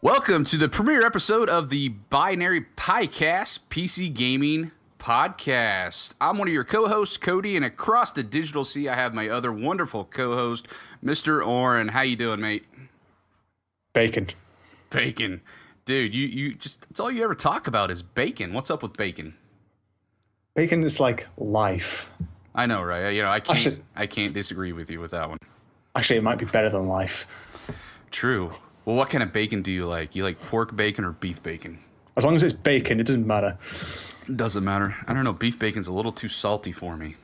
Welcome to the premiere episode of the Binary Piecast PC Gaming Podcast. I'm one of your co-hosts, Cody, and across the digital sea, I have my other wonderful co-host, Mr. Oren. How you doing, mate? Bacon. Bacon. Dude, you just, that's all you ever talk about is bacon. What's up with bacon? Bacon is like life. I know, right? You know, I can't disagree with you with that one. Actually, it might be better than life. True. Well, what kind of bacon do you like? You like pork bacon or beef bacon? As long as it's bacon, it doesn't matter. It doesn't matter. I don't know. Beef bacon's a little too salty for me.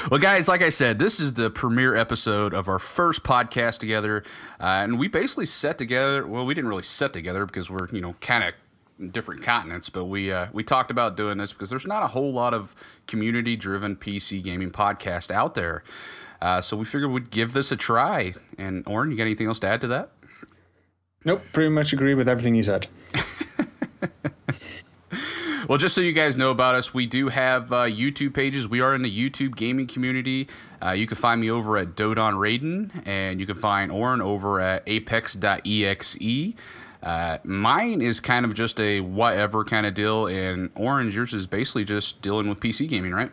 Well, guys, like I said, this is the premiere episode of our first podcast together. And we basically set together. Well, we didn't really set together because we're, kind of different continents. But we talked about doing this because there's not a whole lot of community-driven PC gaming podcast out there. So we figured we'd give this a try. And Oren, you got anything else to add to that? Nope, pretty much agree with everything you said. Well, just so you guys know about us, we do have YouTube pages. We are in the YouTube gaming community. You can find me over at Dodon Raiden, and you can find Oren over at apex.exe. Mine is kind of just a whatever kind of deal, and Orange, yours is basically just dealing with PC gaming, right?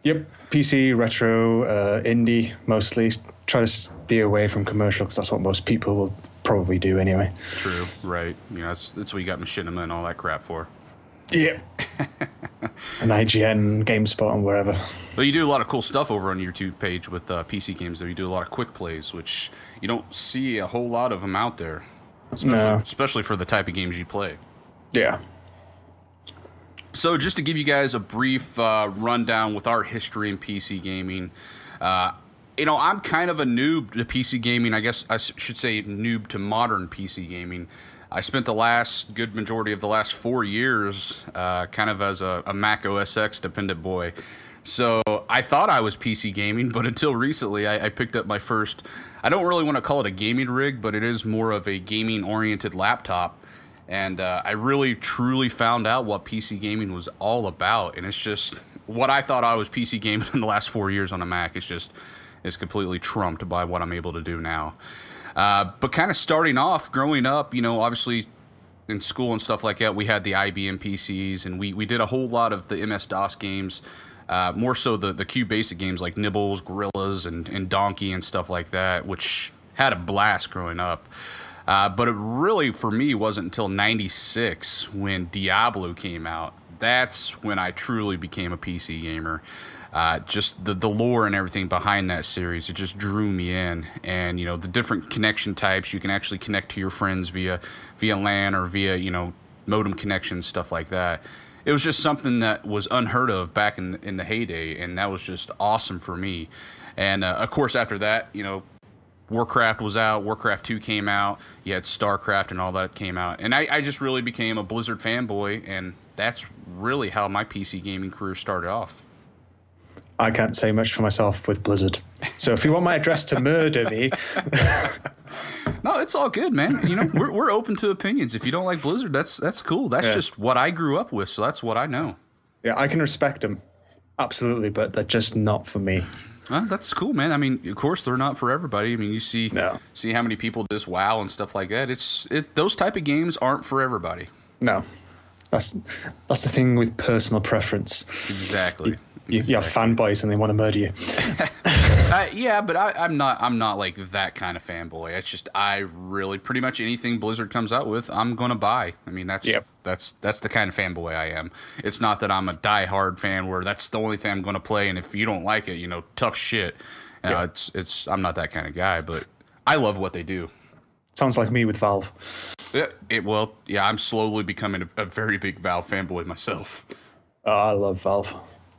Yep, PC, retro, indie, mostly. Try to steer away from commercial because that's what most people will probably do anyway. True, right. That's what you got Machinima and all that crap for. Yeah. And IGN, GameSpot, and wherever. But you do a lot of cool stuff over on your YouTube page with PC games, though. You do a lot of quick plays, which you don't see a whole lot of them out there, especially for the type of games you play. Yeah. So just to give you guys a brief rundown with our history in PC gaming, I'm kind of a noob to PC gaming. I guess I should say noob to modern PC gaming. I spent the last good majority of the last 4 years kind of as a Mac OS X dependent boy. So I thought I was PC gaming, but until recently I picked up my first, I don't really want to call it a gaming rig, but it is more of a gaming-oriented laptop. And I really, truly found out what PC gaming was all about. And it's just what I thought I was PC gaming in the last 4 years on a Mac. It's completely trumped by what I'm able to do now. But kind of starting off, growing up, obviously in school and stuff like that, we had the IBM PCs, and we did a whole lot of the MS-DOS games, more so the QBasic games like Nibbles, Gorillas, and Donkey and stuff like that, which had a blast growing up. But it really, for me, wasn't until '96 when Diablo came out. That's when I truly became a PC gamer. Just the lore and everything behind that series, it just drew me in. And, the different connection types, you can actually connect to your friends via LAN or via, modem connections, stuff like that. It was just something that was unheard of back in the heyday, and that was just awesome for me. And, of course, after that, Warcraft was out, Warcraft 2 came out, you had StarCraft and all that came out. And I just really became a Blizzard fanboy, and that's really how my PC gaming career started off. I can't say much for myself with Blizzard. So if you want my address to murder me... No, it's all good, man. We're open to opinions. If you don't like Blizzard, that's cool. That's just what I grew up with, so that's what I know. Yeah, I can respect them. Absolutely, but they're just not for me. That's cool, man. I mean, of course, they're not for everybody. I mean, you see how many people just WoW and stuff like that. Those type of games aren't for everybody. No, that's the thing with personal preference. Exactly. You have fanboys and they want to murder you. Yeah, but I'm not like that kind of fanboy. It's just I really pretty much anything Blizzard comes out with, I'm gonna buy. I mean, that's the kind of fanboy I am. It's not that I'm a diehard fan where that's the only thing I'm gonna play, and if you don't like it, tough shit. I'm not that kind of guy, but I love what they do. Sounds like me with Valve. Yeah, I'm slowly becoming a very big Valve fanboy myself. I love Valve.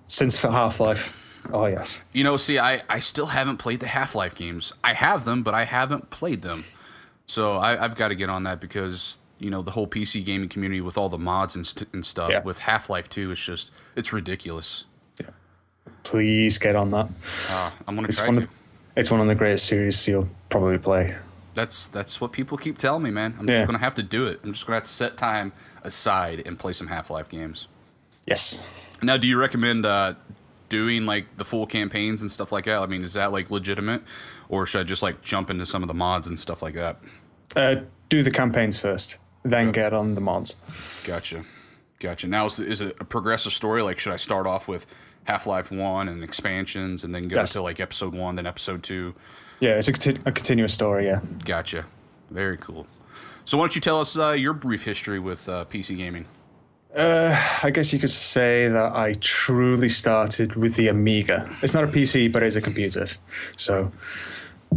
Since Half-Life. Oh, yes. See, I still haven't played the Half-Life games. I have them, but I haven't played them. So I've got to get on that because, the whole PC gaming community with all the mods and stuff with Half-Life 2, it's ridiculous. Yeah. Please get on that. I'm going to try to. It's one of the greatest series you'll probably play. That's what people keep telling me, man. I'm just going to have to do it. I'm just going to have to set time aside and play some Half-Life games. Yes. Now, do you recommend doing like the full campaigns and stuff like that? I mean, is that like legitimate, or should I just like jump into some of the mods and stuff like that? Do the campaigns first, then get on the mods. Gotcha. Now, is it a progressive story? Like, should I start off with Half-Life 1 and expansions and then go to like episode 1, then episode 2? Yeah, it's a continuous story, yeah. Gotcha. Very cool. So why don't you tell us your brief history with PC gaming? I guess you could say that I truly started with the Amiga. It's not a PC, but it's a computer. So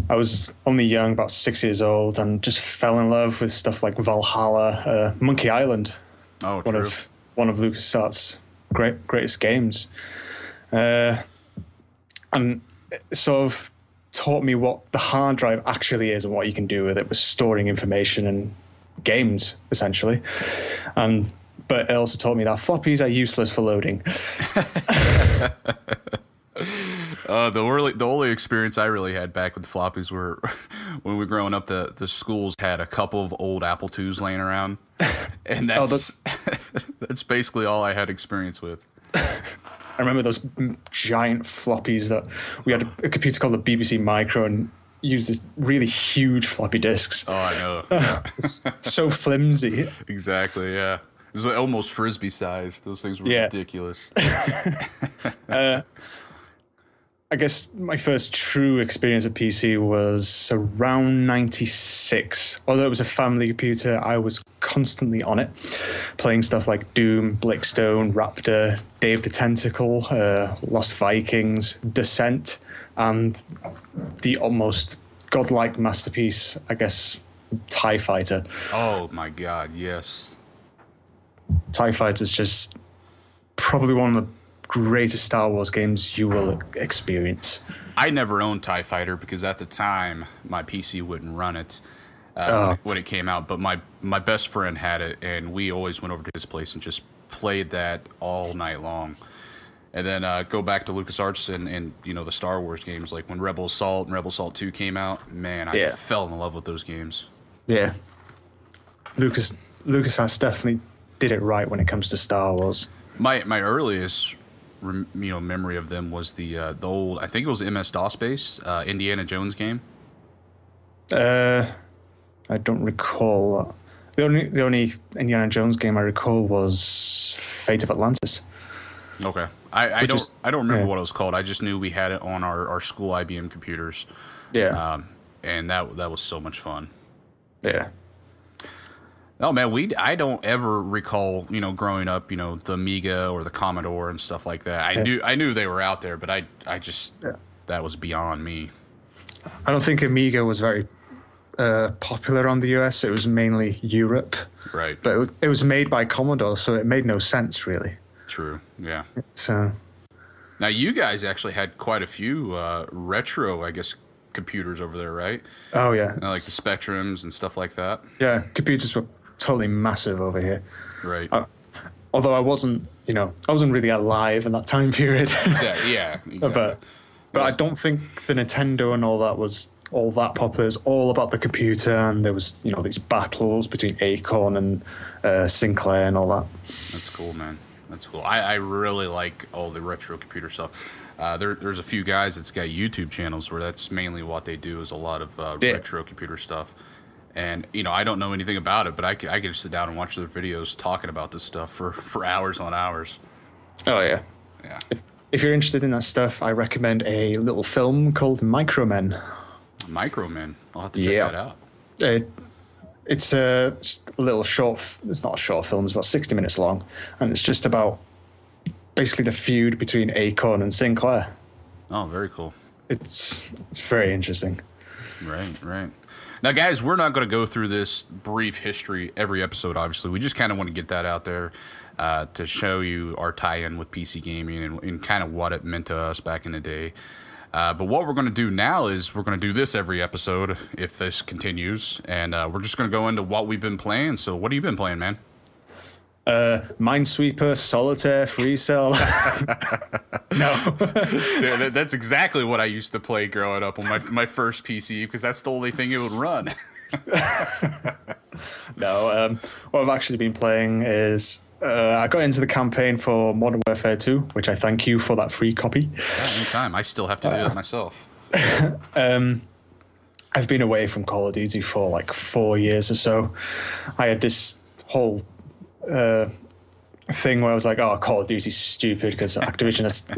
I was only young, about 6 years old, and just fell in love with stuff like Valhalla, Monkey Island. Oh, true. One of LucasArts' greatest games. And it sort of taught me what the hard drive actually is and what you can do with it, with storing information and games, essentially. But it also taught me that floppies are useless for loading. The only experience I really had back with floppies were when we were growing up. The schools had a couple of old Apple IIs laying around, and that's that's basically all I had experience with. I remember those giant floppies that we had a computer called the BBC Micro and used this really huge floppy disks. Oh, I know. It's so flimsy. Exactly. Yeah. It was almost frisbee size. Those things were ridiculous. I guess my first true experience of PC was around 96. Although it was a family computer, I was constantly on it, playing stuff like Doom, Blackstone, Raptor, Dave the Tentacle, Lost Vikings, Descent, and the almost godlike masterpiece, I guess, TIE Fighter. Oh my God, yes. TIE Fighter is just probably one of the greatest Star Wars games you will experience. I never owned TIE Fighter because at the time my PC wouldn't run it when it came out. But my best friend had it, and we always went over to his place and just played that all night long. And then go back to LucasArts and you know the Star Wars games, like when Rebel Assault and Rebel Assault 2 came out. Man, I fell in love with those games. Yeah, LucasArts definitely did it right when it comes to Star Wars. My earliest memory of them was the old, I think it was MS-DOS based Indiana Jones game. I don't recall. The only Indiana Jones game I recall was Fate of Atlantis. Okay, I don't remember what it was called. I just knew we had it on our school IBM computers. Yeah, and that was so much fun. Yeah. Oh man, I don't ever recall, growing up, the Amiga or the Commodore and stuff like that. I knew they were out there, but I just that was beyond me. I don't think Amiga was very popular on the US. It was mainly Europe. Right. But it was made by Commodore, so it made no sense really. True. Yeah. So now you guys actually had quite a few retro, I guess, computers over there, right? Oh yeah. Like the Spectrums and stuff like that. Yeah, computers were totally massive over here. Right. Although I wasn't really alive in that time period. Exactly. Yeah. But I don't think the Nintendo and all that was all that popular. It was all about the computer, and there was these battles between Acorn and Sinclair and all that. That's cool, man. That's cool. I really like all the retro computer stuff. There's a few guys that's got YouTube channels where that's mainly what they do, is a lot of retro computer stuff. And, I don't know anything about it, but I can just sit down and watch their videos talking about this stuff for hours on hours. Oh, yeah. Yeah. If you're interested in that stuff, I recommend a little film called Micromen. Micromen? I'll have to check that out. It's a little short. It's not a short film. It's about 60 minutes long. And it's just about basically the feud between Acorn and Sinclair. Oh, very cool. It's very interesting. Right. Now, guys, we're not going to go through this brief history every episode, obviously. We just kind of want to get that out there to show you our tie-in with PC gaming and kind of what it meant to us back in the day. But what we're going to do now is we're going to do this every episode if this continues. And we're just going to go into what we've been playing. So what have you been playing, man? Minesweeper, Solitaire, Free Cell. No. Yeah, that's exactly what I used to play growing up on my first PC, because that's the only thing it would run. No, what I've actually been playing is I got into the campaign for Modern Warfare 2, which I thank you for that free copy. Yeah, anytime. I still have to do it myself. I've been away from Call of Duty for like 4 years or so. I had this whole thing where I was like, oh, Call of Duty's stupid because Activision is,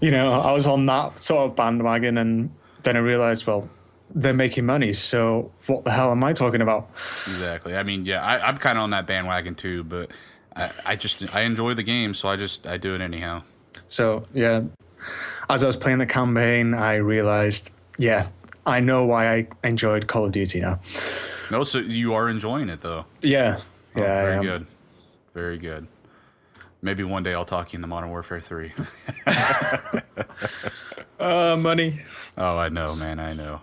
I was on that sort of bandwagon, and then I realized, well, they're making money, so what the hell am I talking about? Exactly. I mean, yeah, I'm kind of on that bandwagon too, but I enjoy the game, so I do it anyhow. So yeah, as I was playing the campaign, I realized, yeah, I know why I enjoyed Call of Duty now. No, so you are enjoying it though. Yeah, Oh, yeah, very good, very good. Maybe one day I'll talk you into Modern Warfare 3. Money. Oh, I know, man, I know.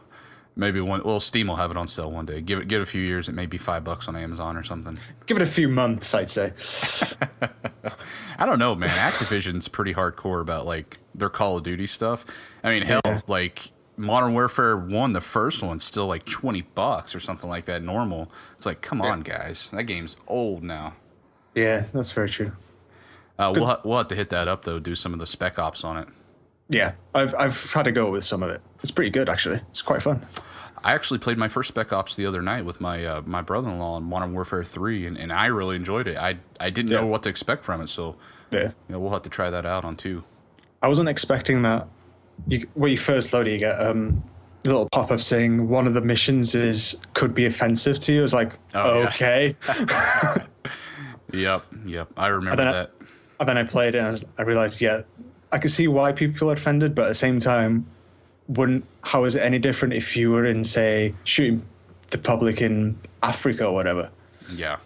Maybe one. Well, Steam will have it on sale one day. Give it a few years. It may be $5 on Amazon or something. Give it a few months, I'd say. I don't know, man. Activision's pretty hardcore about like their Call of Duty stuff. I mean, hell, like Modern Warfare 1, the first one's still like $20 or something like that. Normal. It's like, come on, guys. That game's old now. Yeah, that's very true. We'll have to hit that up though. Do some of the Spec Ops on it. Yeah, I've had to go with some of it. It's pretty good actually. It's quite fun. I actually played my first Spec Ops the other night with my my brother-in-law on Modern Warfare 3, and I really enjoyed it. I didn't know what to expect from it, so we'll have to try that out on 2. I wasn't expecting that. When you first load it, you get a little pop-up saying one of the missions could be offensive to you. It's like, okay. Yeah. Yep. I remember that. And then I played it, and I realized, I could see why people are offended, but at the same time, how is it any different if you were in, say, shooting the public in Africa or whatever? Yeah.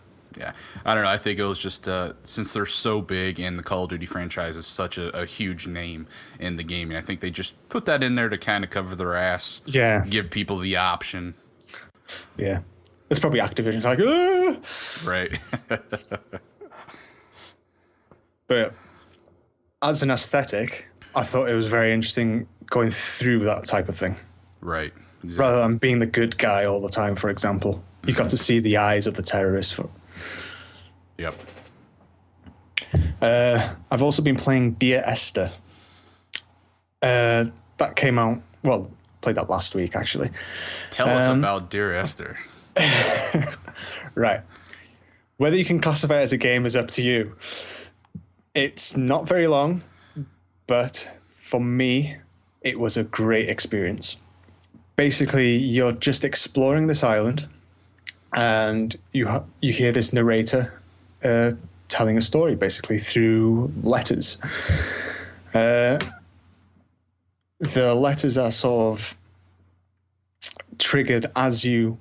I don't know. I think it was just since they're so big and the Call of Duty franchise is such a huge name in the gaming, I think they just put that in there to kind of cover their ass. Yeah. Give people the option. Yeah. It's probably Activision's like, Right. But as an aesthetic, I thought it was very interesting going through that type of thing. Right. Exactly. Rather than being the good guy all the time, for example. You got to see the eyes of the terrorist. Yep. I've also been playing Dear Esther. That came out, played that last week, actually. Tell us about Dear Esther. Right. Whether you can classify it as a game is up to you. It's not very long, but for me, it was a great experience. Basically, you're just exploring this island, and you hear this narrator telling a story, basically, through letters. The letters are sort of triggered as you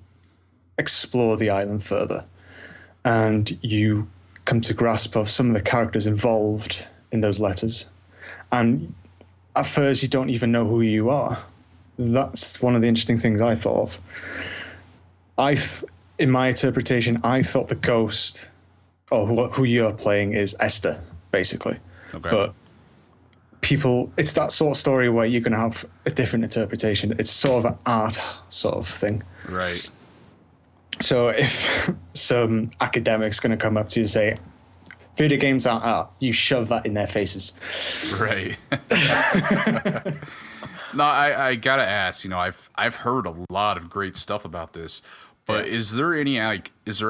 explore the island further, and you come to grasp of some of the characters involved in those letters. And at first, you don't even know who you are. That's one of the interesting things I thought of. In my interpretation, I thought the ghost, or who you're playing, is Esther, basically. Okay. But it's that sort of story where you're going to have a different interpretation. It's sort of an art sort of thing. Right. So if some academic's going to come up to you and say, video games aren't art, you shove that in their faces. Right. No, I gotta ask. I've heard a lot of great stuff about this, but is there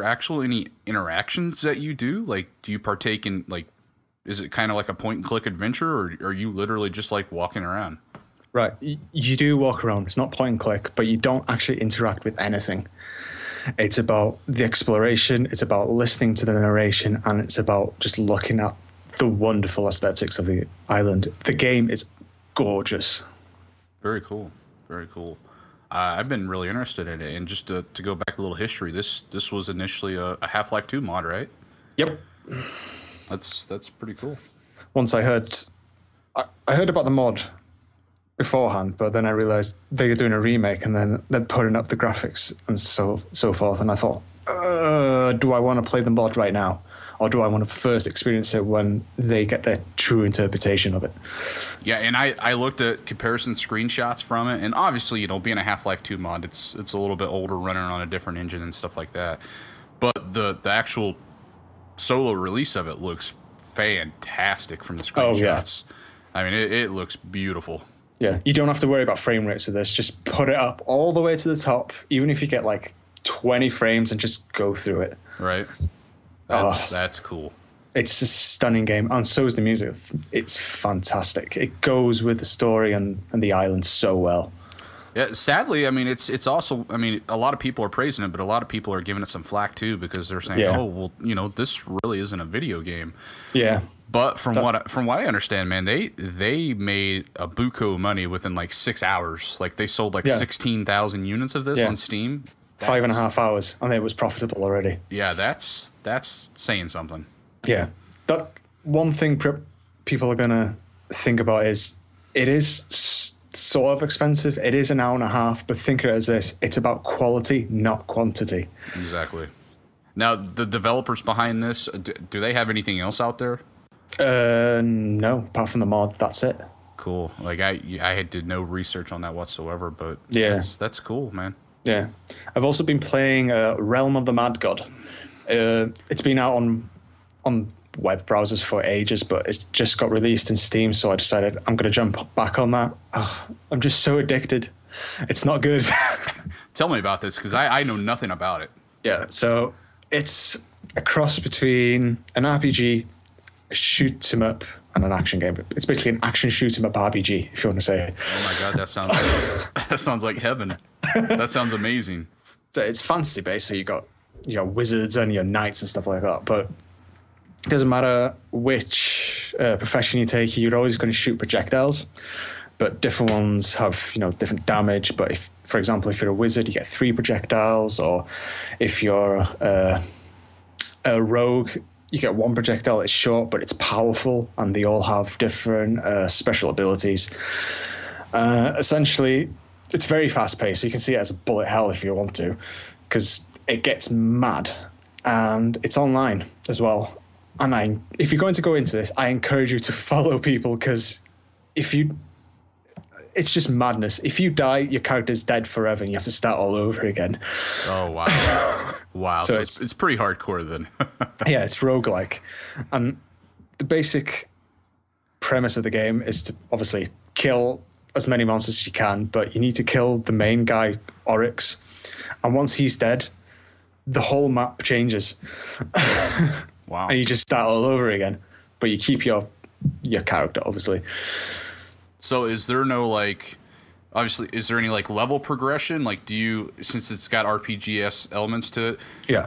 actually any interactions that you do? Like, do you partake in is it kind of like a point and click adventure, or are you literally just like walking around? Right. You do walk around. It's not point and click, but you don't actually interact with anything. It's about the exploration, it's about listening to the narration, and it's about just looking at the wonderful aesthetics of the island. The game is gorgeous. Very cool. Very cool. I've been really interested in it. And just to go back a little history, this was initially a Half-Life 2 mod, right? Yep. That's pretty cool. Once I heard about the mod beforehand, but then I realized they were doing a remake, and then they're putting up the graphics and so forth. And I thought, do I want to play the mod right now, or do I want to first experience it when they get their true interpretation of it? Yeah, and I looked at comparison screenshots from it, and obviously, being a Half-Life 2 mod, it's a little bit older, running on a different engine and stuff like that. But the actual solo release of it looks fantastic from the screenshots. Oh, yeah. I mean, it looks beautiful. Yeah, you don't have to worry about frame rates with this. Just put it up all the way to the top, even if you get like 20 frames, and just go through it. Right. That's cool. It's a stunning game, and so is the music. It's fantastic. It goes with the story and the island so well. Yeah, sadly, I mean, it's also, I mean, a lot of people are praising it, but a lot of people are giving it some flack too, because they're saying, oh, well, you know, this really isn't a video game. Yeah. But from what I understand, man, they made a buku money within like 6 hours. Like they sold like 16,000 units of this on Steam. 5.5 hours, and it was profitable already. Yeah, that's saying something. Yeah, that one thing people are gonna think about is it is sort of expensive. It is an hour and a half, but think of it as this: it's about quality, not quantity. Exactly. Now, the developers behind this, do they have anything else out there? No, apart from the mod, that's it. Cool. Like I did no research on that whatsoever, but that's cool, man. Yeah, I've also been playing Realm of the Mad God. It's been out on web browsers for ages, but it's just got released in Steam, so I decided I'm going to jump back on that. I'm just so addicted. It's not good. Tell me about this, because I know nothing about it. Yeah, so it's a cross between an RPG, a shoot 'em up, and an action game. It's basically an action shoot 'em up RPG, if you want to say it. Oh my god, that sounds like heaven. That sounds amazing. So it's fantasy based, so you got your wizards and your knights and stuff like that, but it doesn't matter which profession you take, you're always going to shoot projectiles, but different ones have, you know, different damage. But if, for example, if you're a wizard, you get 3 projectiles, or if you're a rogue, you get 1 projectile. It's short, but it's powerful, and they all have different special abilities. Essentially, it's very fast paced, so you can see it as a bullet hell if you want to, because it gets mad, and it's online as well. And if you're going to go into this, I encourage you to follow people, because it's just madness. If you die, your character's dead forever, and you have to start all over again. Oh wow, wow! So it's pretty hardcore then. Yeah, it's roguelike, and the basic premise of the game is to obviously kill as many monsters as you can, but you need to kill the main guy, Oryx, and once he's dead, the whole map changes. Wow. And you just start all over again, but you keep your character, obviously. So is there no, like, obviously, is there any like level progression? Like, do you, since it's got RPGs elements to it,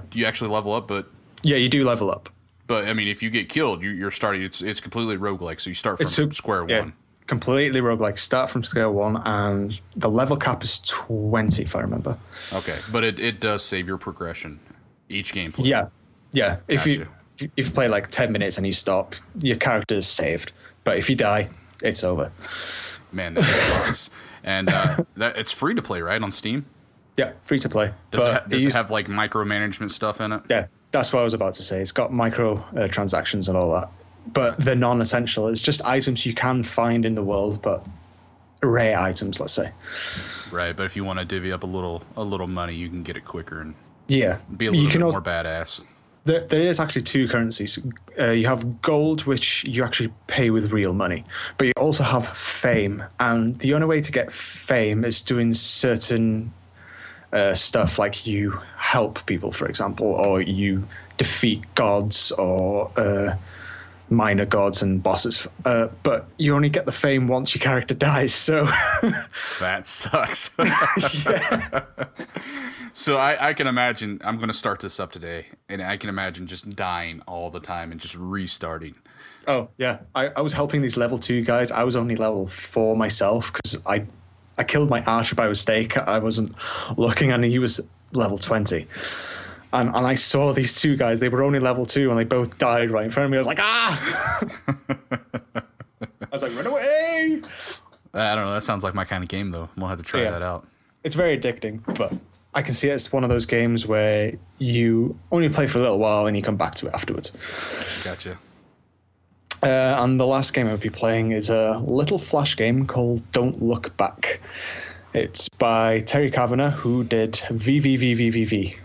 do you actually level up? But yeah, you do level up. But I mean, if you get killed, you're starting. It's completely roguelike. So you start from square one. Completely roguelike. Start from square one, and the level cap is 20, if I remember. Okay, but it does save your progression each gameplay. Yeah. Gotcha. If you play like 10 minutes and you stop, your character is saved. But if you die, it's over. Man, that sucks. And it's free to play, right, on Steam? Yeah, free to play. Does it have like micromanagement stuff in it? Yeah, that's what I was about to say. It's got micro transactions and all that, but they're non-essential. It's just items you can find in the world, but rare items, let's say. Right, but if you want to divvy up a little money, you can get it quicker and be a little bit more badass. There is actually 2 currencies. You have gold, which you actually pay with real money, but you also have fame. And the only way to get fame is doing certain stuff, like you help people, for example, or you defeat gods or minor gods and bosses. But you only get the fame once your character dies, so... That sucks. Yeah. So I can imagine, I'm going to start this up today, and I can imagine just dying all the time and just restarting. Oh, yeah. I was helping these level 2 guys. I was only level 4 myself, because I killed my archer by mistake. I wasn't looking, and he was level 20. And I saw these 2 guys. They were only level 2, and they both died right in front of me. I was like, ah! I was like, run away! I don't know. That sounds like my kind of game, though. We'll have to try that out. It's very addicting, but... I can see it as one of those games where you only play for a little while and you come back to it afterwards. Gotcha. And the last game I'll be playing is a little flash game called Don't Look Back. It's by Terry Kavanagh, who did VVVVVV.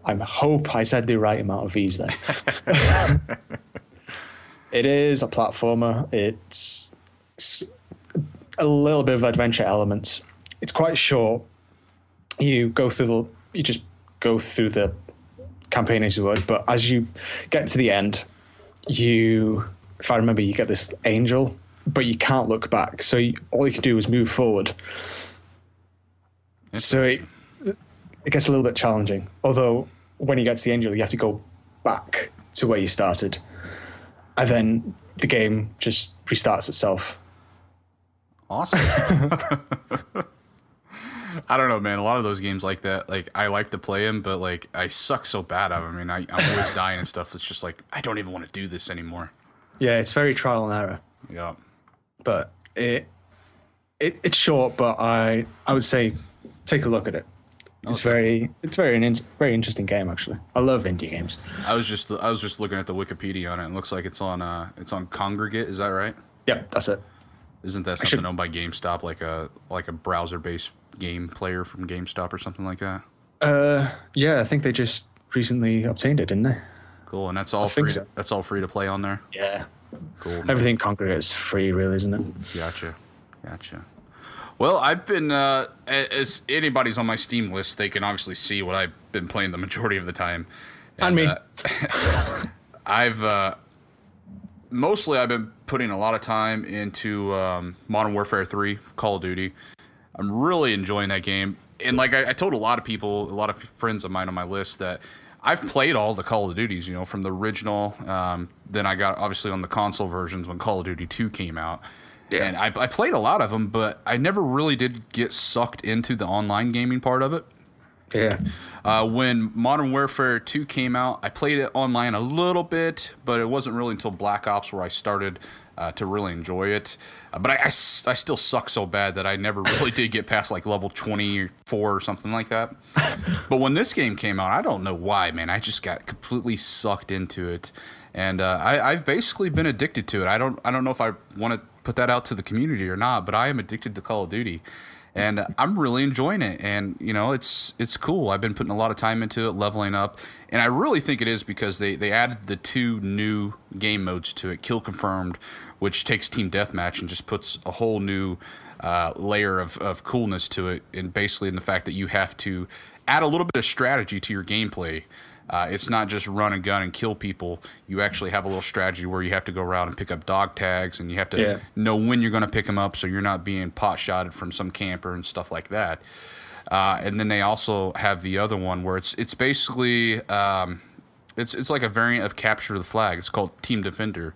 I hope I said the right amount of V's there. It is a platformer. It's a little bit of adventure elements. It's quite short. You just go through the campaign as you would, but as you get to the end, if I remember, you get this angel, but you can't look back. So all you can do is move forward. So it gets a little bit challenging. Although when you get to the angel, you have to go back to where you started, and then the game just restarts itself. Awesome. I don't know, man. A lot of those games like that, like I like to play them, but like I suck so bad at them. I mean, I'm always dying and stuff. It's just like I don't even want to do this anymore. Yeah, it's very trial and error. Yeah, but it's short. But I would say take a look at it. It's very interesting game, actually. I love indie games. I was just looking at the Wikipedia on it. It looks like it's on Congregate. Is that right? Yep, that's it. Isn't that something owned by GameStop, like a browser-based game player from GameStop or something like that? Yeah, I think they just recently obtained it, didn't they? Cool, and that's all free. So. That's all free to play on there. Yeah. Cool. Man. Everything Congregate is free, really, isn't it? Gotcha. Well, I've been, as anybody's on my Steam list, they can obviously see what I've been playing the majority of the time. And me. Mostly I've been putting a lot of time into Modern Warfare 3, Call of Duty. I'm really enjoying that game. And like I told a lot of people, a lot of friends of mine on my list, that I've played all the Call of Duties, from the original. Then I got, obviously, on the console versions when Call of Duty 2 came out. Yeah. And I played a lot of them, but I never really did get sucked into the online gaming part of it. Yeah. When Modern Warfare 2 came out, I played it online a little bit, but it wasn't really until Black Ops where I started to really enjoy it. But I still suck so bad that I never really did get past like level 24 or something like that. But when this game came out, I don't know why, man. I just got completely sucked into it. And I've basically been addicted to it. I don't know if I want to put that out to the community or not, but I am addicted to Call of Duty. And I'm really enjoying it, and it's cool. I've been putting a lot of time into it, leveling up, and I really think it is because they added the 2 new game modes to it. Kill Confirmed, which takes Team Deathmatch and just puts a whole new layer of coolness to it, and basically in the fact that you have to add a little bit of strategy to your gameplay. It's not just run and gun and kill people. You actually have a little strategy where you have to go around and pick up dog tags, and you have to know when you're going to pick them up so you're not being pot-shotted from some camper and stuff like that. And then they also have the other one where it's basically it's like a variant of Capture the Flag. It's called Team Defender.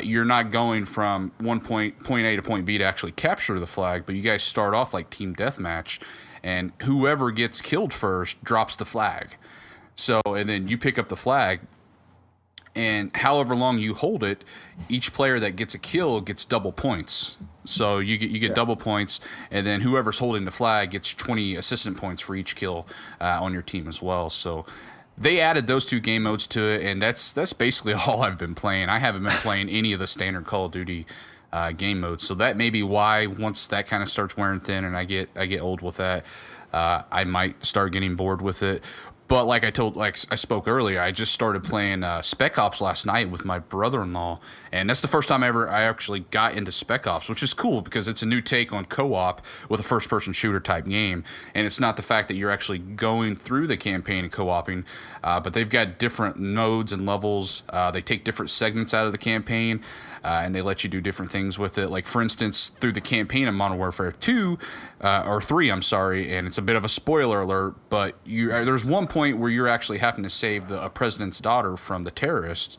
You're not going from point A to point B to actually capture the flag, but you guys start off like Team Deathmatch, and whoever gets killed first drops the flag. So, and then you pick up the flag, and however long you hold it, each player that gets a kill gets double points. So you get double points, and then whoever's holding the flag gets 20 assistant points for each kill on your team as well. So they added those 2 game modes to it, and that's basically all I've been playing. I haven't been playing any of the standard Call of Duty game modes. So that may be why once that kind of starts wearing thin and I get old with that, I might start getting bored with it. But like I spoke earlier, I just started playing Spec Ops last night with my brother-in-law, and that's the first time I actually got into Spec Ops, which is cool because it's a new take on co-op with a first-person shooter type game, and it's not the fact that you're actually going through the campaign and co-oping, but they've got different nodes and levels. They take different segments out of the campaign, and they let you do different things with it. Like, for instance, through the campaign of Modern Warfare 2, or 3, I'm sorry, and it's a bit of a spoiler alert, but there's one point where you're actually having to save a president's daughter from the terrorists.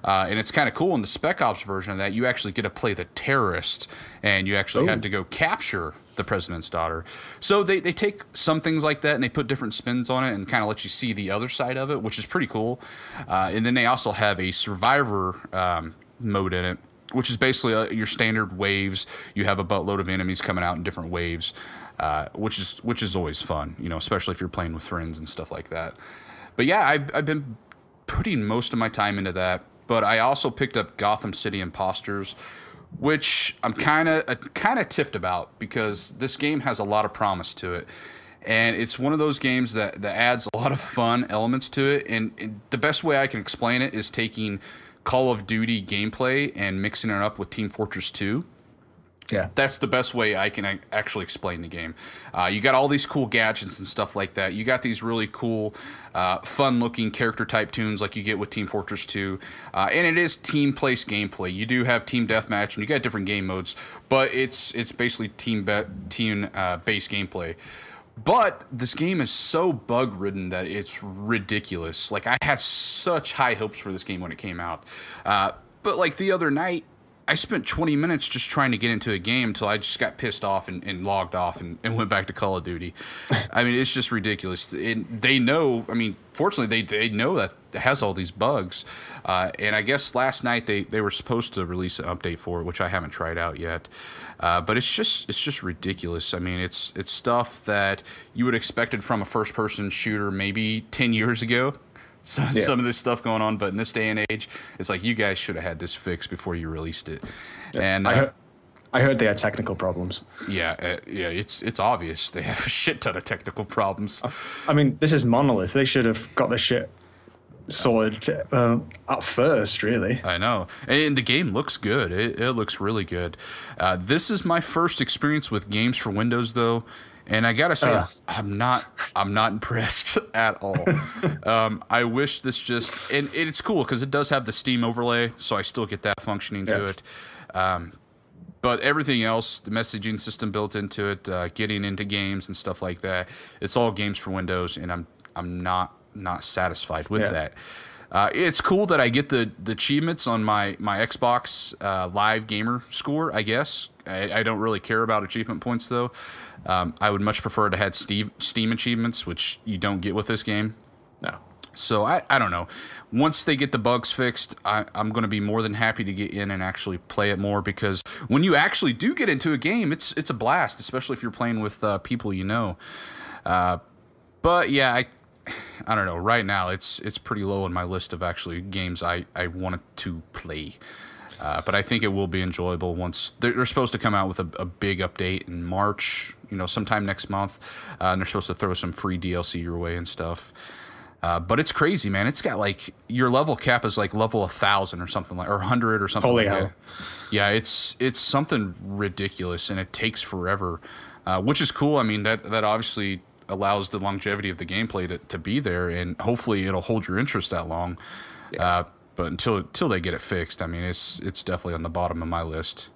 And it's kind of cool in the Spec Ops version of that, you actually get to play the terrorist, and you actually have to go capture the president's daughter. So they take some things like that, and they put different spins on it and kind of let you see the other side of it, which is pretty cool. And then they also have a survivor mode in it, which is basically your standard waves. You have a buttload of enemies coming out in different waves, which is always fun, especially if you're playing with friends and stuff like that. But yeah, I've been putting most of my time into that. But I also picked up Gotham City Imposters, which I'm kind of tiffed about because this game has a lot of promise to it. And it's one of those games that adds a lot of fun elements to it. And the best way I can explain it is taking Call of Duty gameplay and mixing it up with Team Fortress 2. Yeah. That's the best way I can actually explain the game. You got all these cool gadgets and stuff like that. You got these really cool, fun-looking character type tunes like you get with Team Fortress 2. And it is team-place gameplay. You do have team deathmatch, and you got different game modes, but it's basically team-based gameplay. But this game is so bug-ridden that it's ridiculous. Like, I had such high hopes for this game when it came out. But, like, the other night, I spent 20 minutes just trying to get into a game until I just got pissed off and logged off and went back to Call of Duty. I mean, it's just ridiculous. They know, I mean, fortunately, they know that it has all these bugs. And I guess last night they were supposed to release an update for it, which I haven't tried out yet. But it's just ridiculous. I mean, it's stuff that you would expected from a first-person shooter maybe 10 years ago. Some of this stuff going on, but in this day and age, it's like you guys should have had this fixed before you released it. Yeah. And I heard they had technical problems. Yeah, it's obvious they have a shit ton of technical problems. I mean, this is Monolith. They should have got this shit sorted at first, really. I know, and the game looks good. It looks really good. This is my first experience with games for Windows, though. And I gotta say, I'm not impressed at all. I wish this and it's cool because it does have the Steam overlay, so I still get that functioning to it. But everything else, the messaging system built into it, getting into games and stuff like that, it's all games for Windows, and I'm not satisfied with that. It's cool that I get the achievements on my Xbox Live Gamer score, I guess. I don't really care about achievement points, though. I would much prefer to have Steam achievements, which you don't get with this game. No. So I don't know. Once they get the bugs fixed, I'm going to be more than happy to get in and actually play it more, because when you actually do get into a game, it's a blast, especially if you're playing with people you know. But yeah, I don't know. Right now, it's pretty low on my list of actually games I wanted to play. But I think it will be enjoyable once they're supposed to come out with a big update in March, sometime next month. And they're supposed to throw some free DLC your way and stuff. But it's crazy, man. It's got like your level cap is like level 1,000 or something like, or 100 or something Holy like hell. that. Yeah, it's something ridiculous, and it takes forever, which is cool. I mean, that obviously allows the longevity of the gameplay to be there, and hopefully it'll hold your interest that long. Yeah. But until they get it fixed, I mean, it's definitely on the bottom of my list.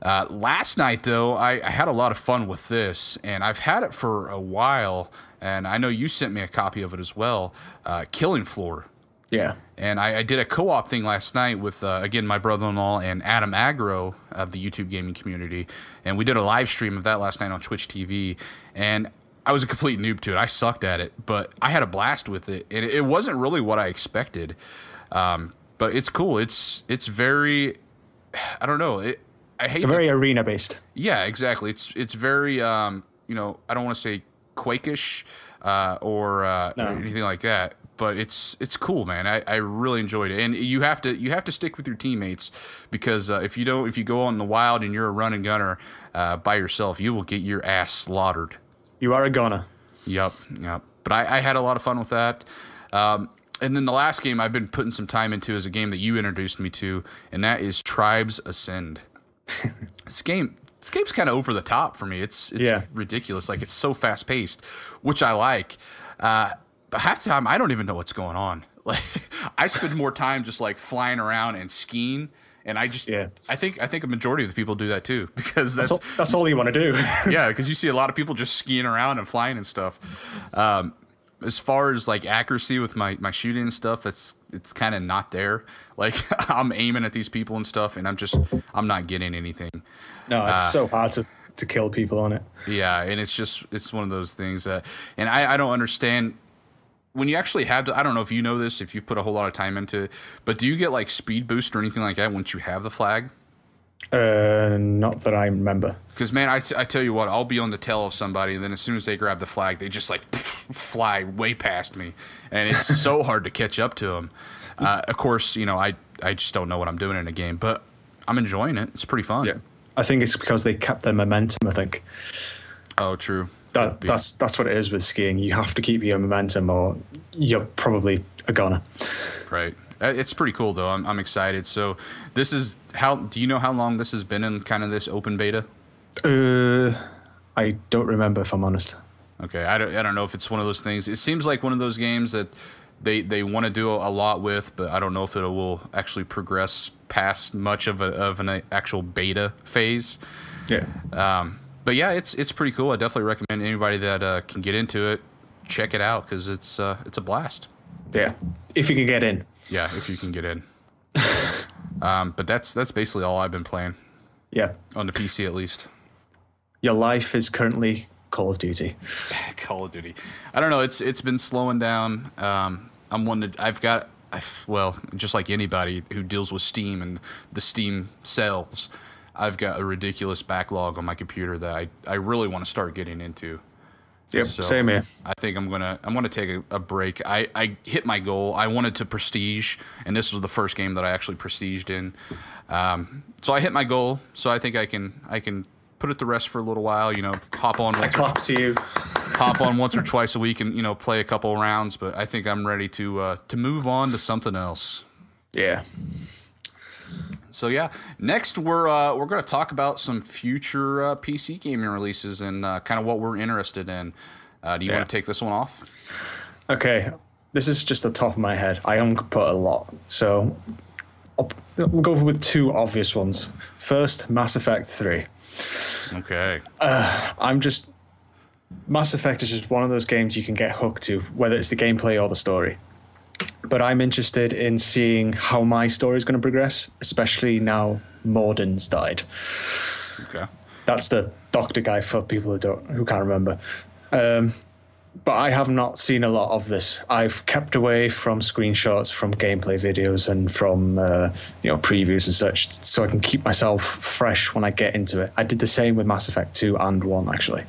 Last night, though, I had a lot of fun with this, and I've had it for a while, and I know you sent me a copy of it as well, Killing Floor. Yeah. And I did a co-op thing last night with, again, my brother-in-law and Adam Agro of the YouTube gaming community, and we did a live stream of that last night on Twitch TV, and I was a complete noob to it. I sucked at it, but I had a blast with it, and it wasn't really what I expected. But it's cool. It's very, I don't know. I hate very arena based. Yeah, exactly. It's very, I don't want to say Quake-ish, or anything like that. But it's cool, man. I really enjoyed it, and you have to stick with your teammates, because if you go on the wild and you're a run and gunner by yourself, you will get your ass slaughtered. You are a goner. Yep. But I had a lot of fun with that. And then the last game I've been putting some time into is a game that you introduced me to, and that is Tribes Ascend. This game's kind of over the top for me. It's ridiculous. Like, it's so fast paced, which I like. But half the time I don't even know what's going on. Like, I spend more time just like flying around and skiing. And I think a majority of the people do that too, because that's all you want to do. Yeah, because you see a lot of people just skiing around and flying and stuff. As far as like accuracy with my shooting and stuff, it's kind of not there. Like, I'm aiming at these people and stuff, and I'm not getting anything. No, it's so hard to kill people on it. Yeah, and it's one of those things that, and I don't understand. When you actually have to, I don't know if you know this, if you've put a whole lot of time into it, but do you get like speed boost or anything like that once you have the flag? Not that I remember. Because, man, I tell you what, I'll be on the tail of somebody, and then as soon as they grab the flag, they just like fly way past me, and it's so hard to catch up to them. Of course, I just don't know what I'm doing in a game, but I'm enjoying it. It's pretty fun. Yeah, I think it's because they kept their momentum. I think. Oh, true. That's what it is with skiing. You have to keep your momentum, or you're probably a goner. Right. It's pretty cool though. I'm excited. So this is how. Do you know how long this has been in kind of this open beta? I don't remember, if I'm honest. Okay, I don't know if it's one of those things. It seems like one of those games that they want to do a lot with, but I don't know if it will actually progress past much of an actual beta phase. Yeah. But yeah, it's pretty cool. I definitely recommend anybody that can get into it, check it out because it's a blast. Yeah, if you can get in. Yeah, if you can get in. But that's basically all I've been playing. Yeah. On the PC at least. Your life is currently Call of Duty. Call of Duty. I don't know. It's been slowing down. I'm one that well, just like anybody who deals with Steam and the Steam sales, I've got a ridiculous backlog on my computer that I really want to start getting into. Yep, so same here. I think I'm gonna take a break. I hit my goal. I wanted to prestige, and this was the first game that I actually prestiged in. So I hit my goal. So I think I can put it to rest for a little while. You know, hop on. I clap to you. Hop on once or twice a week and play a couple rounds. But I think I'm ready to move on to something else. Yeah. So yeah, next we're going to talk about some future PC gaming releases and kind of what we're interested in. Do you want to take this one off? Okay, this is just the top of my head. I haven't put a lot, so we'll go with two obvious ones. First, Mass Effect 3. Okay. Mass Effect is just one of those games you can get hooked to, whether it's the gameplay or the story. But I'm interested in seeing how my story is going to progress, especially now Morden's died. Okay. That's the doctor guy for people who can't remember. But I have not seen a lot of this. I've kept away from screenshots, from gameplay videos, and from previews and such, so I can keep myself fresh when I get into it. I did the same with Mass Effect 2 and 1, actually.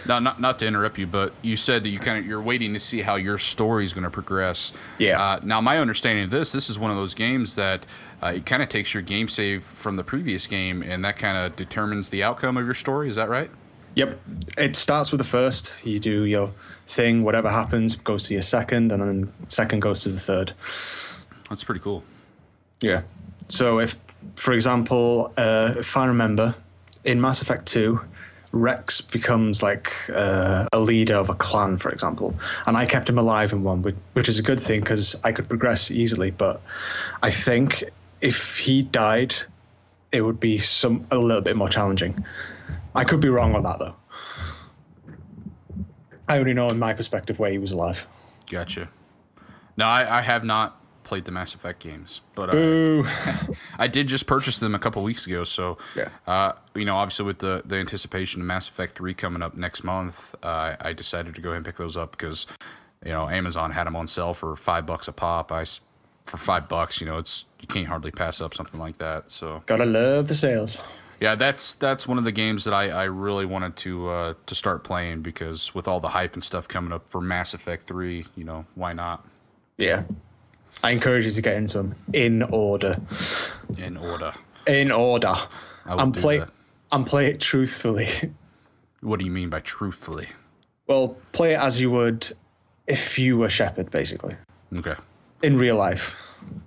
Now, not to interrupt you, but you said that you're waiting to see how your story is going to progress. Yeah. Now, my understanding of this is one of those games that it kind of takes your game save from the previous game, and that kind of determines the outcome of your story. Is that right? Yep. It starts with the first. You do your thing, whatever happens goes to your second, and then second goes to the third. That's pretty cool. Yeah. So if, for example, if I remember, in Mass Effect 2, Rex becomes like a leader of a clan, for example, and I kept him alive in one, which is a good thing because I could progress easily. But I think if he died, it would be a little bit more challenging. I could be wrong on that though. I only know in my perspective where he was alive. Gotcha. No, I have not played the Mass Effect games, but I did just purchase them a couple weeks ago. So, yeah. Obviously with the anticipation of Mass Effect 3 coming up next month, I decided to go ahead and pick those up because, Amazon had them on sale for $5 a pop. For $5, you can't hardly pass up something like that. So gotta love the sales. Yeah, that's one of the games that I really wanted to start playing because with all the hype and stuff coming up for Mass Effect 3, why not? Yeah. I encourage you to get into them in order. In order. In order. And play it truthfully. What do you mean by truthfully? Well, play it as you would if you were Shepard, basically. Okay. In real life.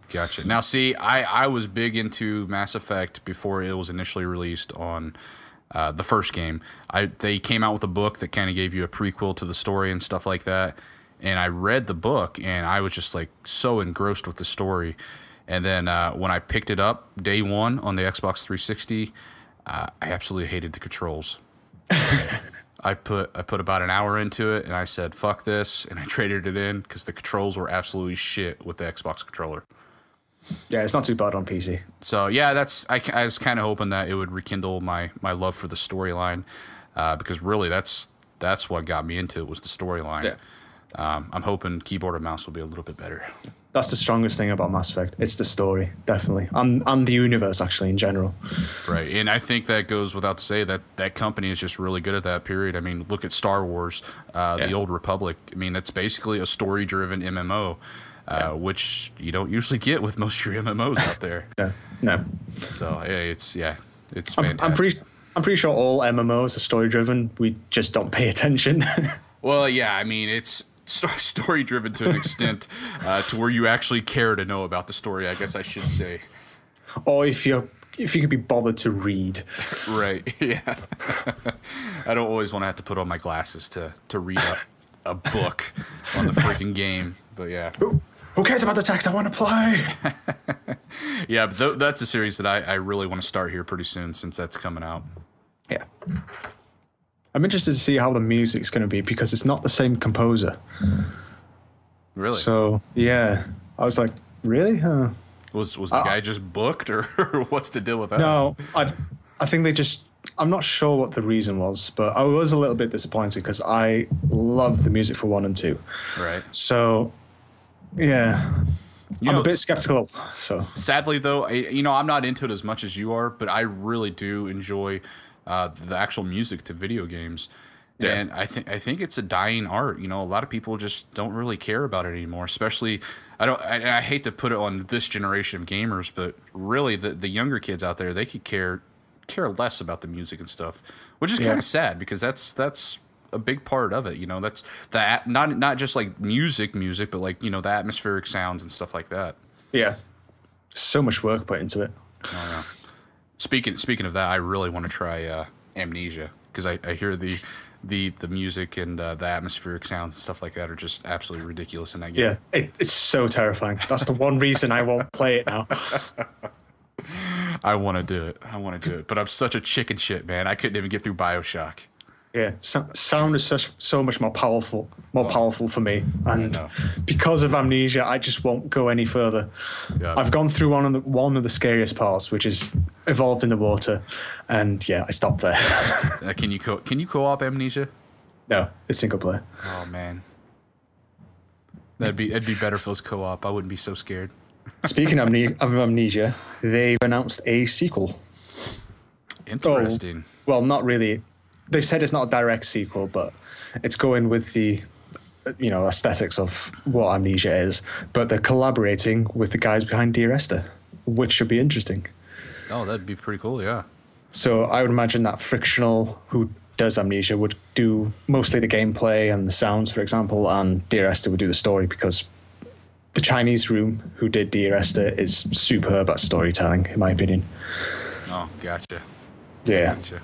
Gotcha. Now, see, I was big into Mass Effect before it was initially released on the first game. They came out with a book that kind of gave you a prequel to the story and stuff like that. And I read the book, and I was just like so engrossed with the story. And then when I picked it up day one on the Xbox 360, I absolutely hated the controls. I put about an hour into it, and I said, "Fuck this," and I traded it in because the controls were absolutely shit with the Xbox controller. Yeah, it's not too bad on PC. So yeah, I was kind of hoping that it would rekindle my love for the storyline, because really that's what got me into it was the storyline. Yeah. I'm hoping keyboard and mouse will be a little bit better. That's the strongest thing about Mass Effect. It's the story, definitely, and the universe actually in general. Right, and I think that goes without to say that company is just really good at that period. I mean, look at Star Wars, The Old Republic. I mean, that's basically a story-driven MMO, which you don't usually get with most of your MMOs out there. No. So it's fantastic. I'm pretty sure all MMOs are story-driven. We just don't pay attention. Well, yeah, I mean, it's story driven to an extent to where you actually care to know about the story, I guess I should say. Or if you could be bothered to read. Right. Yeah. I don't always want to have to put on my glasses to read a book on the freaking game. But yeah. Who cares about the text? I want to play. Yeah, but that's a series that I really want to start here pretty soon since that's coming out. Yeah. I'm interested to see how the music's going to be because it's not the same composer. Really? So, yeah. I was like, really? Was the guy just booked or what's the deal with that? No, I think they just... I'm not sure what the reason was, but I was a little bit disappointed because I love the music for 1 and 2. Right. So, yeah. I'm a bit skeptical. So sadly, though, I'm not into it as much as you are, but I really do enjoy the actual music to video games. Yeah. And I think it's a dying art. A lot of people just don't really care about it anymore. Especially, I hate to put it on this generation of gamers, but really the younger kids out there, they could care less about the music and stuff, which is kind of sad because that's a big part of it. That's that not just like music, but like the atmospheric sounds and stuff like that. Yeah, so much work put into it. Oh yeah. Speaking of that, I really want to try Amnesia because I hear the music and the atmospheric sounds and stuff like that are just absolutely ridiculous in that game. Yeah, it's so terrifying. That's the one reason I won't play it now. I want to do it. But I'm such a chicken shit, man. I couldn't even get through BioShock. Yeah, sound is so much more powerful for me, and because of Amnesia, I just won't go any further. Yeah. I've gone through one of the scariest parts, which is evolved in the water, and yeah, I stopped there. Can you co-op Amnesia? No, it's single player. Oh man, it'd be better if it was co-op. I wouldn't be so scared. Speaking of Amnesia, they've announced a sequel. Interesting. Oh, well, not really. They've said it's not a direct sequel, but it's going with the, aesthetics of what Amnesia is. But they're collaborating with the guys behind Dear Esther, which should be interesting. Oh, that'd be pretty cool, yeah. So I would imagine that Frictional, who does Amnesia, would do mostly the gameplay and the sounds, for example, and Dear Esther would do the story because the Chinese Room, who did Dear Esther, is superb at storytelling, in my opinion. Oh, gotcha. Yeah. Gotcha.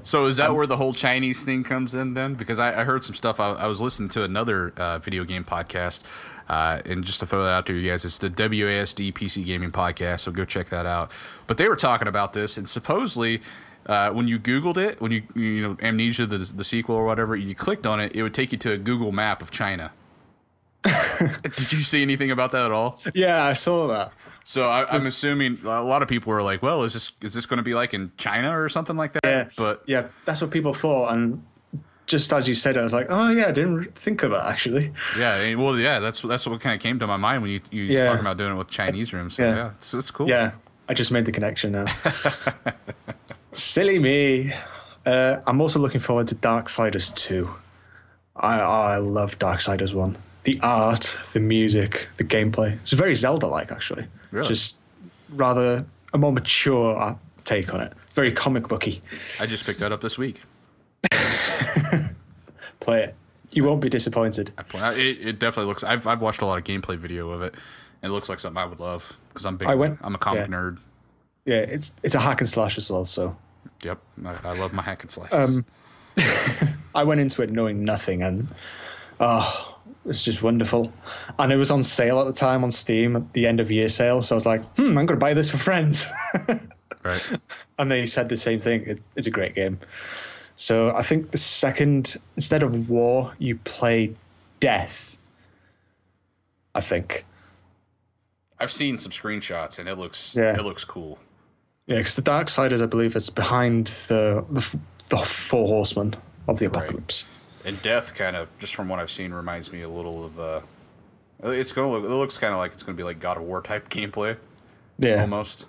So is that where the whole Chinese thing comes in then? Because I heard some stuff. I was listening to another video game podcast, and just to throw that out to you guys, it's the WASD PC Gaming Podcast, so go check that out. But they were talking about this, and supposedly when you Googled it, when you Amnesia, the sequel or whatever, you clicked on it, it would take you to a Google map of China. Did you see anything about that at all? Yeah, I saw that. So I'm assuming a lot of people were like, "Well, is this going to be like in China or something like that?" Yeah, but yeah, that's what people thought. And just as you said, I was like, "Oh yeah, I didn't think of that actually." Yeah, well, yeah, that's what kind of came to my mind when you were talking about doing it with Chinese rooms. So yeah, it's cool. Yeah, I just made the connection now. Silly me. I'm also looking forward to Darksiders 2. I love Darksiders 1. The art, the music, the gameplay. It's very Zelda-like, actually. Really? Just rather a more mature take on it. Very comic booky. I just picked that up this week. Play it. You won't be disappointed. It definitely looks... I've watched a lot of gameplay video of it, and it looks like something I would love, because I'm a comic nerd. Yeah, it's a hack and slash as well, so... Yep, I love my hack and slashes. I went into it knowing nothing, and... it's just wonderful. And it was on sale at the time on Steam at the end of year sale. So I was like, I'm going to buy this for friends. Right. And they said the same thing. It's a great game. So I think the second, instead of war, you play death. I think. I've seen some screenshots and it looks cool. Yeah, because the Darksiders, I believe, is behind the four horsemen of the apocalypse. Right. And death kind of, just from what I've seen, reminds me a little of, it looks kind of like it's going to be like God of War type gameplay. Yeah. Almost.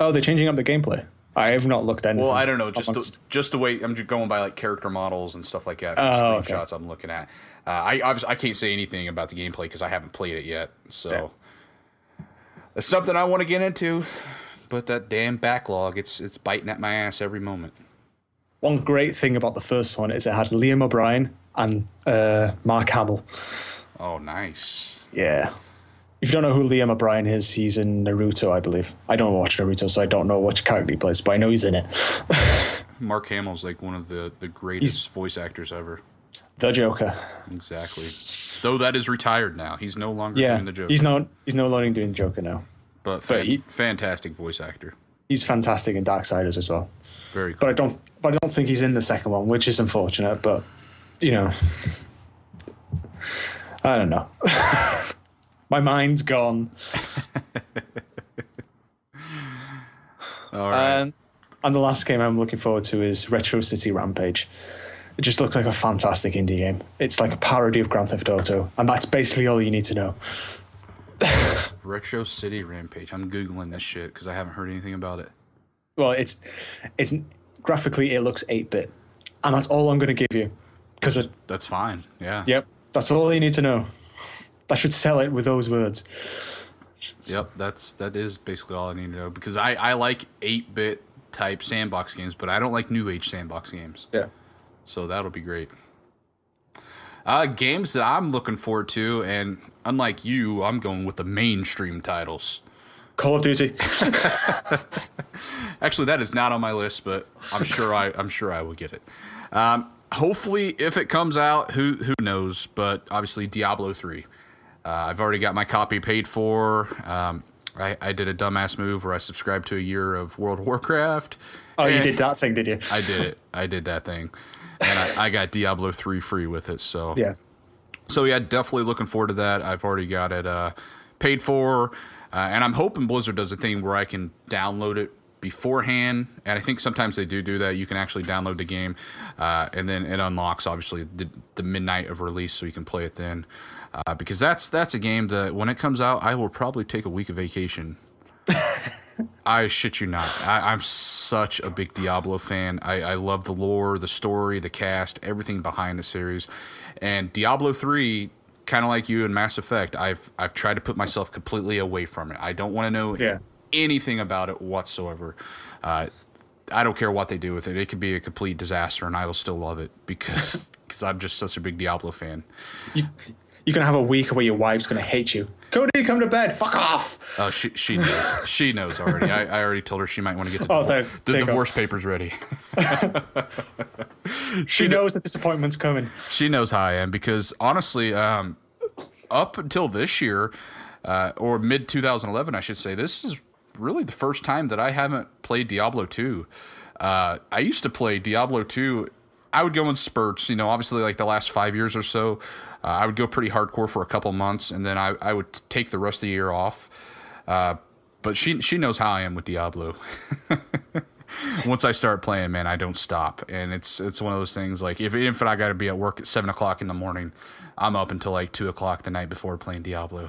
Oh, they're changing up the gameplay. I have not looked at anything. Well, I don't know. Just the way, I'm just going by like character models and stuff like that. Screenshots I'm looking at. I can't say anything about the gameplay because I haven't played it yet. So it's something I want to get into. But that damn backlog, it's biting at my ass every moment. One great thing about the first one is it had Liam O'Brien and Mark Hamill. Oh, nice. Yeah. If you don't know who Liam O'Brien is, he's in Naruto, I believe. I don't watch Naruto, so I don't know which character he plays, but I know he's in it. Mark Hamill's like one of the greatest voice actors ever. The Joker. Exactly. Though that is retired now. He's no longer doing the Joker. He's no longer doing Joker now. But fantastic voice actor. He's fantastic in Darksiders as well. Very cool. But I don't think he's in the second one, which is unfortunate, but you know. I don't know. My mind's gone. All right. And the last game I'm looking forward to is Retro City Rampage. It just looks like a fantastic indie game. It's like a parody of Grand Theft Auto, and that's basically all you need to know. Retro City Rampage. I'm Googling this shit because I haven't heard anything about it. Well, it's graphically it looks 8-bit, and that's all I'm going to give you. Because that's fine. Yeah. Yep. That's all you need to know. That should sell it with those words. Yep. That is basically all I need to know because I like 8-bit type sandbox games, but I don't like new age sandbox games. Yeah. So that'll be great. Games that I'm looking forward to, and unlike you, I'm going with the mainstream titles. Call of Duty. Actually, that is not on my list, but I'm sure I will get it. Hopefully, if it comes out, who knows? But obviously, Diablo 3. I've already got my copy paid for. I did a dumbass move where I subscribed to a year of World of Warcraft. Oh, you did that thing, did you? I did it. I did that thing. And I got Diablo 3 free with it. So yeah. So yeah, definitely looking forward to that. I've already got it paid for. And I'm hoping Blizzard does a thing where I can download it beforehand. And I think sometimes they do that. You can actually download the game. And then it unlocks, obviously, the midnight of release so you can play it then. Because that's a game that when it comes out, I will probably take a week of vacation. I shit you not. I'm such a big Diablo fan. I love the lore, the story, the cast, everything behind the series. And Diablo 3, kind of like you in Mass Effect, I've tried to put myself completely away from it. I don't want to know anything about it whatsoever. I don't care what they do with it. It could be a complete disaster, and I will still love it because I'm just such a big Diablo fan. You're going to have a week where your wife's going to hate you. Cody, come to bed. Fuck off. Oh, she knows. She knows already. I already told her she might want to get the divorce papers ready. She knows the disappointment's coming. She knows how I am because, honestly, up until this year, or mid-2011, I should say, this is really the first time that I haven't played Diablo 2. I used to play Diablo 2. I would go in spurts, obviously like the last 5 years or so. I would go pretty hardcore for a couple months, and then I would take the rest of the year off. But she knows how I am with Diablo. Once I start playing, man, I don't stop. And it's one of those things, like, if I got to be at work at 7 o'clock in the morning, I'm up until like 2 o'clock the night before playing Diablo.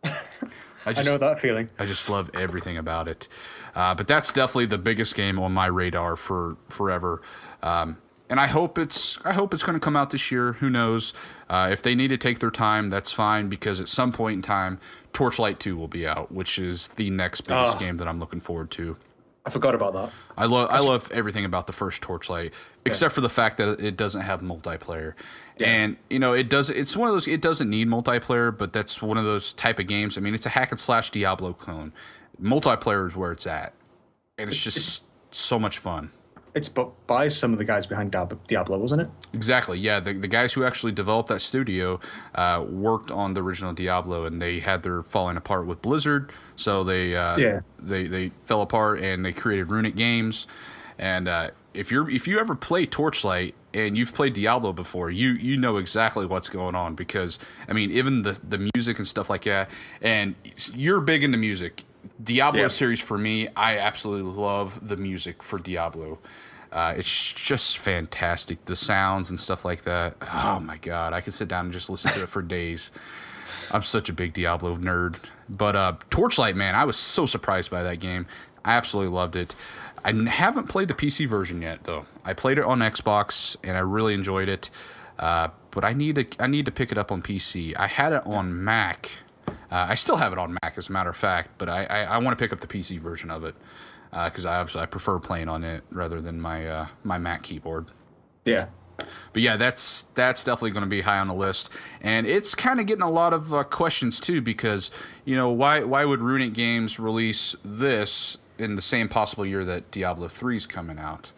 I know that feeling. I just love everything about it. But that's definitely the biggest game on my radar for forever. And I hope it's going to come out this year. Who knows? If they need to take their time, that's fine, because at some point in time, Torchlight 2 will be out, which is the next biggest game that I'm looking forward to. I forgot about that. I love everything about the first Torchlight, except for the fact that it doesn't have multiplayer. Yeah. And it's one of those, it doesn't need multiplayer, but that's one of those type of games. I mean, it's a hack and slash Diablo clone. Multiplayer is where it's at, and it's just so much fun. It's by some of the guys behind Diablo, wasn't it? Exactly, yeah. The guys who actually developed that studio worked on the original Diablo, and they had their falling apart with Blizzard, so they fell apart, and they created Runic Games. And if you ever play Torchlight and you've played Diablo before, you know exactly what's going on, because I mean, even the music and stuff like that, and you're big into music. Diablo series, for me, I absolutely love the music for Diablo. It's just fantastic. The sounds and stuff like that. Oh my God. I could sit down and just listen to it for days. I'm such a big Diablo nerd. But Torchlight, man, I was so surprised by that game. I absolutely loved it. I haven't played the PC version yet, though. I played it on Xbox, and I really enjoyed it. But I need to pick it up on PC. I had it on Mac. I still have it on Mac, as a matter of fact, but I want to pick up the PC version of it, because I prefer playing on it rather than my Mac keyboard. Yeah, But yeah, that's definitely going to be high on the list, and it's kind of getting a lot of questions too, because why would Runic Games release this in the same possible year that Diablo 3 is coming out?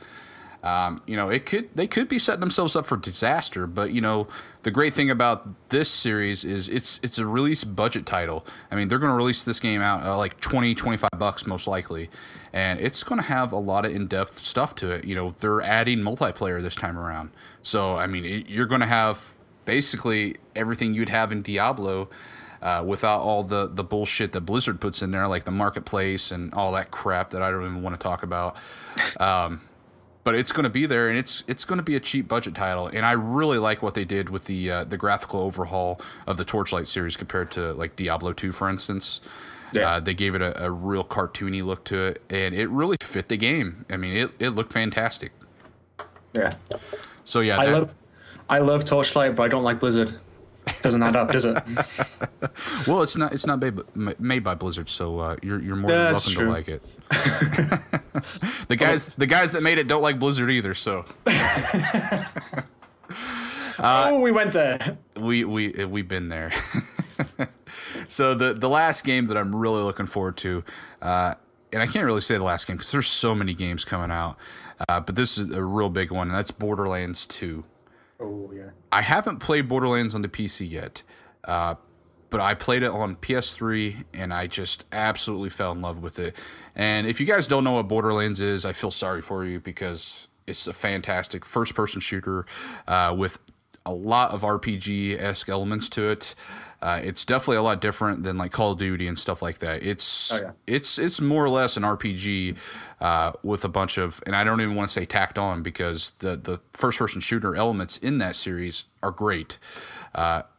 They could be setting themselves up for disaster, but the great thing about this series is it's a release budget title. I mean, they're going to release this game out like $20-25 most likely, and it's going to have a lot of in-depth stuff to it. They're adding multiplayer this time around, so I mean, you're going to have basically everything you'd have in Diablo. Without all the bullshit that Blizzard puts in there, like the marketplace and all that crap that I don't even want to talk about. But it's going to be there, and it's going to be a cheap budget title. And I really like what they did with the graphical overhaul of the Torchlight series compared to like Diablo 2, for instance. Yeah. They gave it a real cartoony look to it, and it really fit the game. I mean, it looked fantastic. Yeah. So yeah, I love Torchlight, but I don't like Blizzard. Doesn't add up, does it? Well, it's not made by Blizzard, so you're more than welcome to like it. The guys that made it don't like Blizzard either, so. We went there. We've been there. So the last game that I'm really looking forward to, and I can't really say the last game because there's so many games coming out, but this is a real big one, and that's Borderlands 2. Oh, yeah. I haven't played Borderlands on the PC yet, but I played it on PS3, and I just absolutely fell in love with it. And if you guys don't know what Borderlands is, I feel sorry for you, because it's a fantastic first-person shooter with a lot of RPG-esque elements to it. It's definitely a lot different than like Call of Duty and stuff like that. It's more or less an RPG with a bunch of, and I don't even want to say tacked on, because the first person shooter elements in that series are great.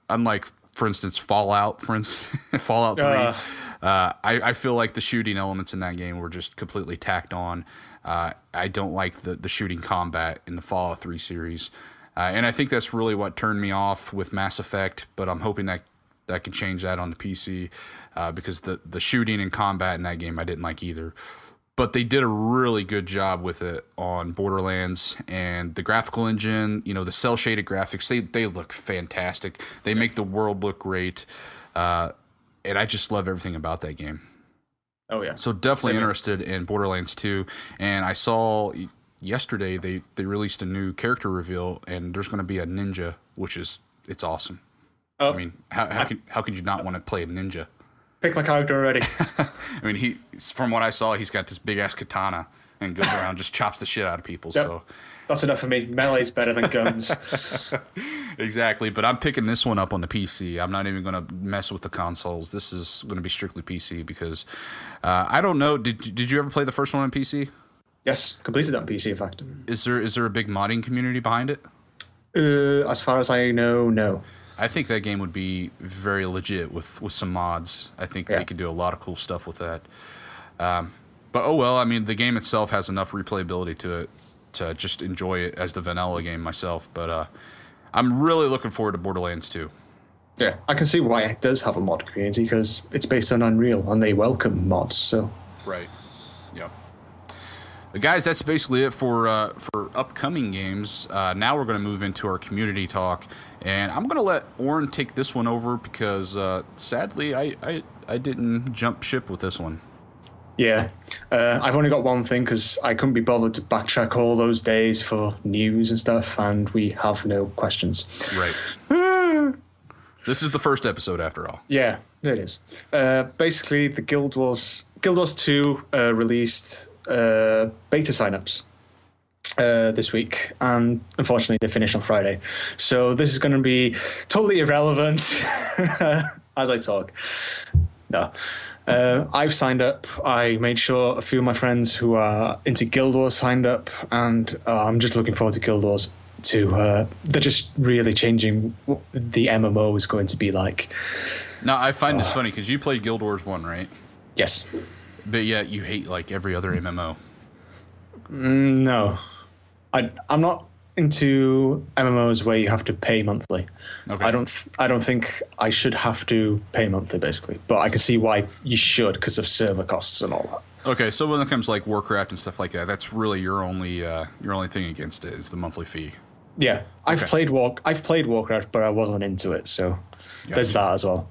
Unlike, for instance, Fallout 3. I feel like the shooting elements in that game were just completely tacked on. I don't like the shooting combat in the Fallout 3 series. And I think that's really what turned me off with Mass Effect, but I'm hoping that can change that on the PC, because the shooting and combat in that game I didn't like either. But they did a really good job with it on Borderlands, and the graphical engine, the cel-shaded graphics, they look fantastic. They make the world look great, and I just love everything about that game. Oh, yeah. So definitely interested in Borderlands 2, and I saw yesterday they released a new character reveal, and there's going to be a ninja, it's awesome. I mean, how could you not want to play a ninja? Pick my character already. I mean, from what I saw, he's got this big ass katana and goes around, just chops the shit out of people. Yep. So that's enough for me. Melee's better than guns. Exactly, but I'm picking this one up on the PC. I'm not even going to mess with the consoles. This is going to be strictly PC, because I don't know. Did you ever play the first one on PC? Yes, completed that on PC, in fact. Is there a big modding community behind it? As far as I know, no. I think that game would be very legit with some mods. I think they could do a lot of cool stuff with that. But oh well, I mean, the game itself has enough replayability to it to just enjoy it as the vanilla game myself. But I'm really looking forward to Borderlands 2. Yeah, I can see why it does have a mod community, because it's based on Unreal, and they welcome mods. So right, yeah. Guys, that's basically it for upcoming games. Now we're going to move into our community talk, and I'm going to let Oren take this one over, because sadly I didn't jump ship with this one. Yeah, I've only got one thing, because I couldn't be bothered to backtrack all those days for news and stuff, and we have no questions. Right. This is the first episode, after all. Yeah, it is. Basically, the Guild Wars 2 released beta signups this week, and unfortunately they finished on Friday, so this is going to be totally irrelevant as I talk. No, I've signed up. I made sure a few of my friends who are into Guild Wars signed up, and I'm just looking forward to Guild Wars 2. They're just really changing what the MMO is going to be like. Now, I find this funny, because you played Guild Wars 1, right? Yes. But yet you hate like every other MMO. No. I'm not into MMOs where you have to pay monthly. Okay. I don't think I should have to pay monthly, basically. But I can see why you should, because of server costs and all that. Okay, so when it comes to like Warcraft and stuff like that, that's really your only thing against it is the monthly fee. Yeah, I've played Warcraft, but I wasn't into it, so there's that as well.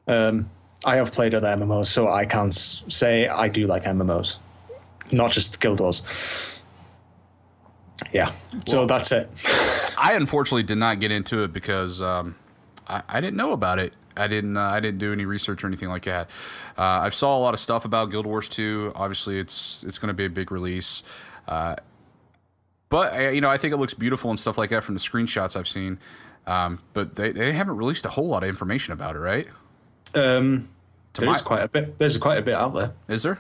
I have played other MMOs, so I can say I do like MMOs, not just Guild Wars. Yeah, so that's it. I unfortunately did not get into it because I didn't know about it. I didn't do any research or anything like that. I saw a lot of stuff about Guild Wars 2. Obviously, it's going to be a big release. But I think it looks beautiful and stuff like that from the screenshots I've seen. But they haven't released a whole lot of information about it, right? There's quite a bit. There's quite a bit out there. Is there?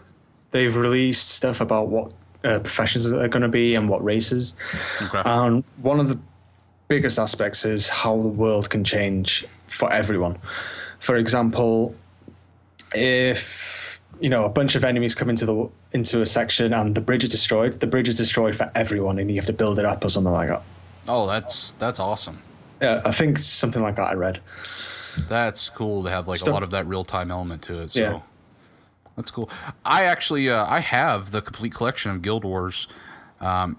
They've released stuff about what professions are going to be and what races. Okay. And one of the biggest aspects is how the world can change for everyone. For example, if a bunch of enemies come into a section and the bridge is destroyed for everyone, and you have to build it up or something like that. Oh, that's awesome. Yeah, I think something like that I read. That's cool to have a lot of that real-time element to it. So yeah. That's cool. I actually I have the complete collection of Guild Wars, but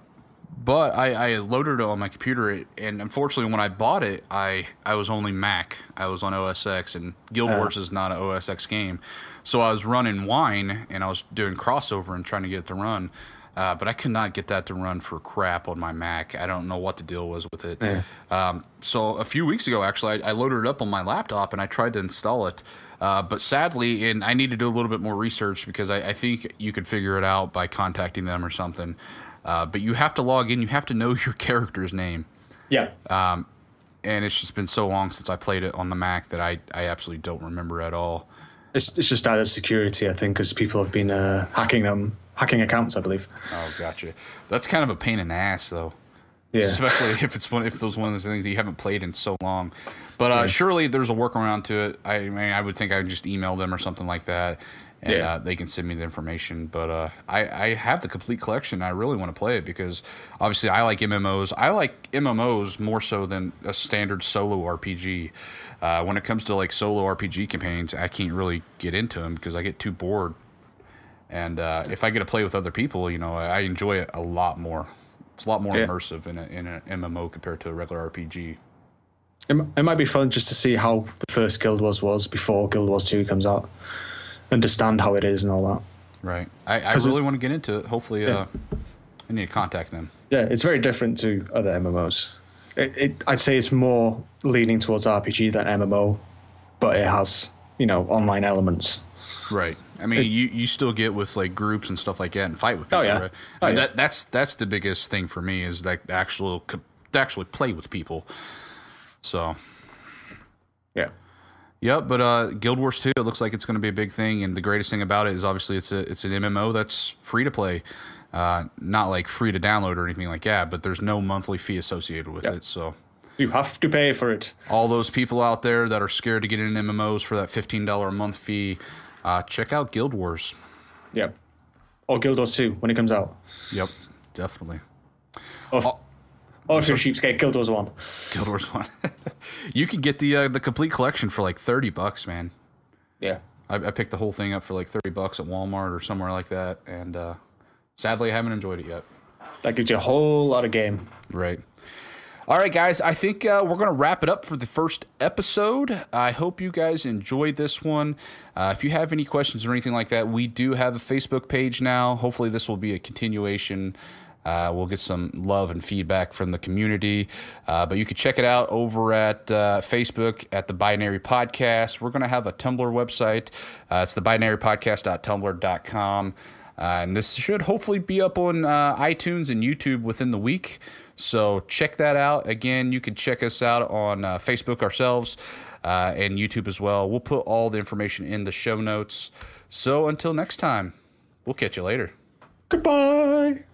I loaded it on my computer, and unfortunately when I bought it, I was only Mac. I was on OS X, and Guild Wars is not an OS X game. So I was running Wine, and I was doing crossover and trying to get it to run. But I could not get that to run for crap on my Mac. I don't know what the deal was with it. Yeah. So a few weeks ago, actually, I loaded it up on my laptop, and I tried to install it. But sadly, and I need to do a little bit more research because I think you could figure it out by contacting them or something. But you have to log in. You have to know your character's name. Yeah. And it's just been so long since I played it on the Mac that I absolutely don't remember at all. It's just added security, I think, because people have been hacking accounts, I believe. Oh, gotcha. That's kind of a pain in the ass, though. Yeah. Especially if it's one of those things that you haven't played in so long. But surely there's a workaround to it. I mean, I would think I would just email them or something like that, and they can send me the information. But I have the complete collection. I really want to play it because obviously I like MMOs. I like MMOs more so than a standard solo RPG. When it comes to solo RPG campaigns, I can't really get into them because I get too bored. And if I get to play with other people, I enjoy it a lot more. It's a lot more immersive in an MMO compared to a regular RPG. It might be fun just to see how the first Guild Wars was before Guild Wars 2 comes out. Understand how it is and all that. Right. I really want to get into it. Hopefully, I need to contact them. Yeah, it's very different to other MMOs. I'd say it's more leaning towards RPG than MMO, but it has, online elements. Right. I mean, you still get with groups and stuff like that and fight with people. Oh yeah. Right? I mean, that's the biggest thing for me is to actually play with people. So. Yeah. Yep. But Guild Wars 2, it looks like it's going to be a big thing, and the greatest thing about it is obviously it's an MMO that's free to play, not free to download or anything like that. But there's no monthly fee associated with it. So. You have to pay for it. All those people out there that are scared to get into MMOs for that $15 a month fee. Check out Guild Wars. Yep. Or Guild Wars 2 when it comes out. Yep, definitely. Or if you're a cheapskate, Guild Wars 1. Guild Wars 1. You could get the complete collection for $30, man. Yeah. I picked the whole thing up for $30 at Walmart or somewhere like that, and sadly I haven't enjoyed it yet. That gives you a whole lot of game. Right. All right, guys, I think we're going to wrap it up for the first episode. I hope you guys enjoyed this one. If you have any questions or anything like that, we do have a Facebook page now. Hopefully this will be a continuation. We'll get some love and feedback from the community. But you can check it out over at Facebook at the Binary Podcast. We're going to have a Tumblr website. It's the binarypodcast.tumblr.com. And this should hopefully be up on iTunes and YouTube within the week. So check that out. Again, you can check us out on Facebook ourselves and YouTube as well. We'll put all the information in the show notes. So until next time, we'll catch you later. Goodbye.